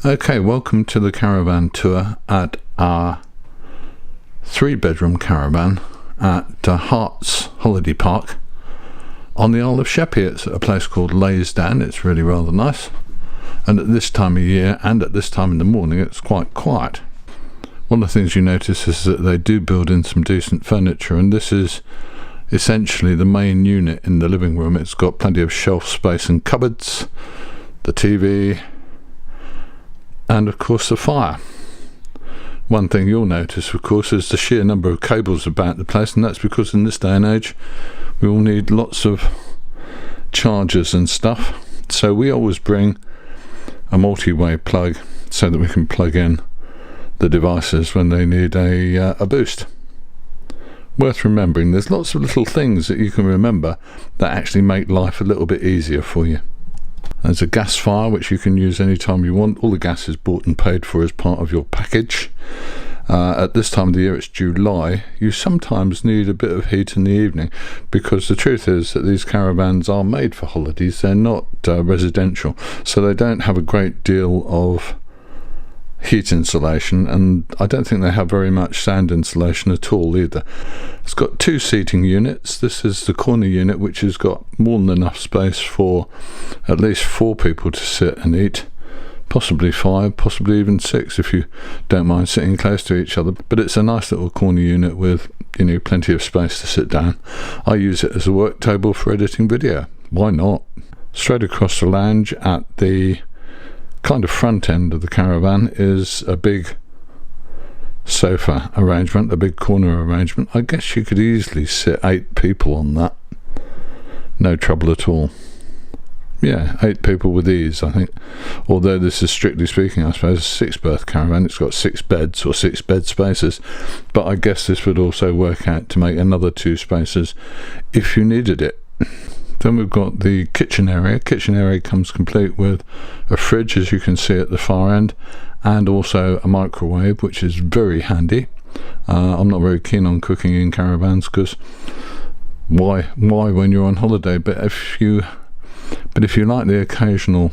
Okay, welcome to the caravan tour at our 3-bedroom caravan at Harts Holiday Park on the Isle of Sheppey. It's a place called Leysdown. It's really rather nice, and at this time of year and at this time in the morning it's quite quiet. One of the things you notice is that they do build in some decent furniture, and this is essentially the main unit in the living room. It's got plenty of shelf space and cupboards, the TV, and of course the fire. One thing you'll notice, of course, is the sheer number of cables about the place, and that's because in this day and age we all need lots of chargers and stuff, so we always bring a multi-way plug so that we can plug in the devices when they need a boost. Worth remembering, there's lots of little things that you can remember that actually make life a little bit easier for you. There's a gas fire which you can use anytime you want. All the gas is bought and paid for as part of your package. At this time of the year, it's July, you sometimes need a bit of heat in the evening, because the truth is that these caravans are made for holidays. They're not residential, so they don't have a great deal of heat insulation, and I don't think they have very much sound insulation at all either. It's got 2 seating units. This is the corner unit, which has got more than enough space for at least 4 people to sit and eat, possibly 5, possibly even 6 if you don't mind sitting close to each other. But it's a nice little corner unit with, you know, plenty of space to sit down. I use it as a work table for editing video. Why not? Straight across the lounge at the kind of front end of the caravan is a big sofa arrangement, a big corner arrangement. I guess you could easily sit 8 people on that, no trouble at all. Yeah, 8 people with ease, I think. Although this is, strictly speaking, I suppose, a 6-berth caravan. It's got 6 beds or 6 bed spaces, but I guess this would also work out to make another 2 spaces if you needed it. Then we've got the kitchen area. Kitchen area comes complete with a fridge, as you can see at the far end, and also a microwave, which is very handy. I'm not very keen on cooking in caravans, because why when you're on holiday? But if you like the occasional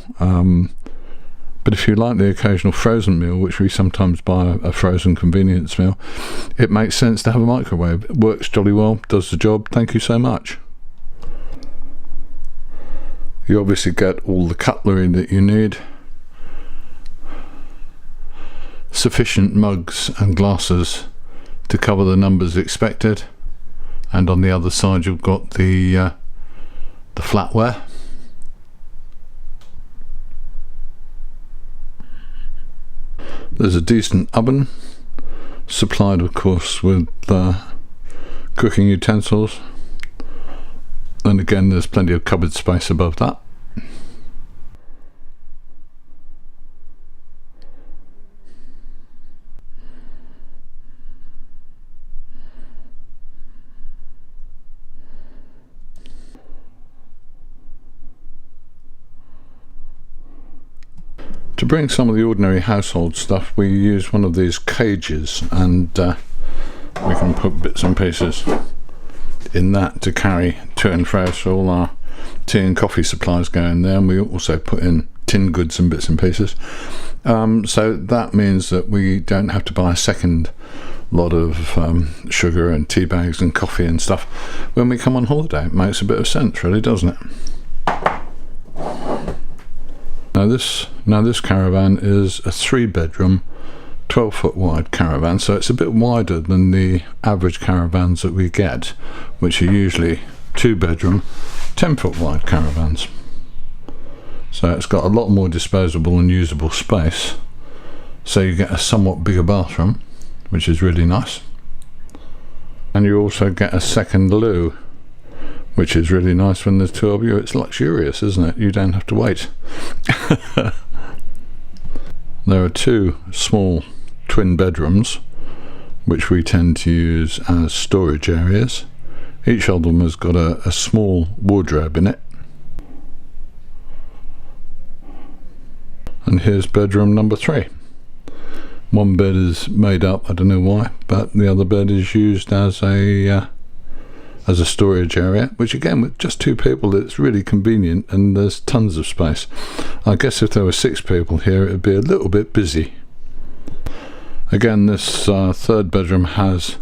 frozen meal, which we sometimes buy a frozen convenience meal, it makes sense to have a microwave. It works jolly well, does the job. Thank you so much. You obviously get all the cutlery that you need, sufficient mugs and glasses to cover the numbers expected, and on the other side you've got the flatware. There's a decent oven, supplied of course with cooking utensils, and again there's plenty of cupboard space above that. To bring some of the ordinary household stuff, we use one of these cages, and we can put bits and pieces in that to carry to and fro, so all our tea and coffee supplies go in there, and we also put in tin goods and bits and pieces. So that means that we don't have to buy a second lot of sugar and tea bags and coffee and stuff when we come on holiday. It makes a bit of sense, really, doesn't it? Now this caravan is a 3-bedroom 12-foot wide caravan, so it's a bit wider than the average caravans that we get, which are usually 2-bedroom 10-foot wide caravans. So it's got a lot more disposable and usable space, so you get a somewhat bigger bathroom, which is really nice, and you also get a second loo, which is really nice. When there's 2 of you, it's luxurious, isn't it? You don't have to wait. There are 2 small twin bedrooms, which we tend to use as storage areas. Each of them has got a small wardrobe in it. And here's bedroom number 3. One bed is made up, I don't know why, but the other bed is used as a as a storage area, which again, with just 2 people, it's really convenient and there's tons of space. I guess if there were 6 people here, it would be a little bit busy. Again, this 3rd bedroom has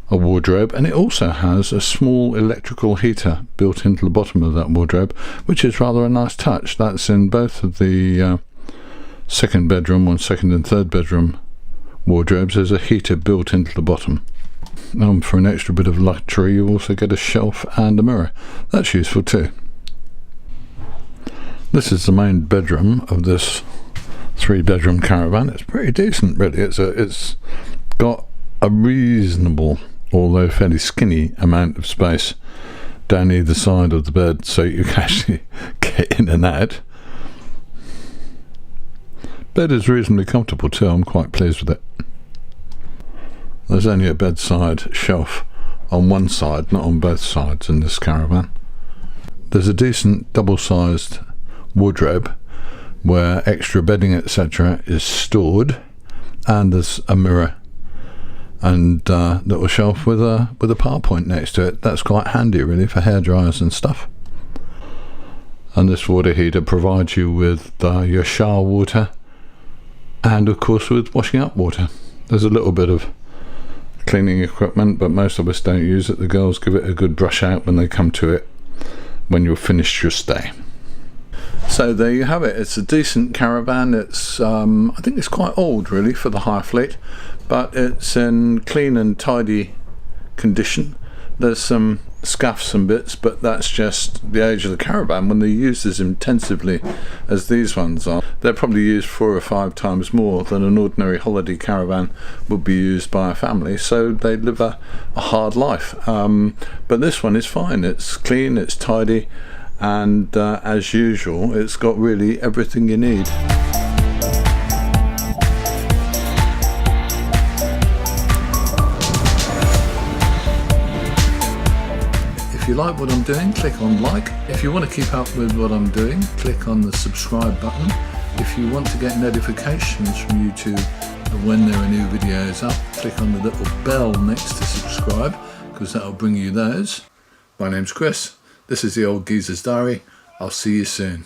a wardrobe, and it also has a small electrical heater built into the bottom of that wardrobe, which is rather a nice touch. That's in both of the 2nd bedroom, 2nd and 3rd bedroom wardrobes. There's a heater built into the bottom. For an extra bit of luxury, you also get a shelf and a mirror. That's useful too. This is the main bedroom of this 3-bedroom caravan. It's pretty decent, really. It's got a reasonable, although fairly skinny, amount of space down either side of the bed, so you can actually get in and out. Bed is reasonably comfortable too. I'm quite pleased with it. There's only a bedside shelf on one side, not on both sides in this caravan. There's a decent double-sized wardrobe where extra bedding etc. is stored, and there's a mirror and little shelf with a power point next to it. That's quite handy really for hair dryers and stuff. And this water heater provides you with your shower water, and of course with washing up water. There's a little bit of cleaning equipment, but most of us don't use it. The girls give it a good brush out when they come to it when you've finished your stay. So there you have it. It's a decent caravan. It's I think it's quite old really for the hire fleet, but it's in clean and tidy condition. There's some scuffs and bits, but that's just the age of the caravan. When they're used as intensively as these ones are, they're probably used 4 or 5 times more than an ordinary holiday caravan would be used by a family, so they live a hard life. But this one is fine. It's clean, it's tidy, and as usual, it's got really everything you need. If you like what I'm doing, click on like. If you want to keep up with what I'm doing, click on the subscribe button. If you want to get notifications from YouTube of when there are new videos up, click on the little bell next to subscribe, because that'll bring you those. My name's Chris. This is the Old Geezer's Diary. I'll see you soon.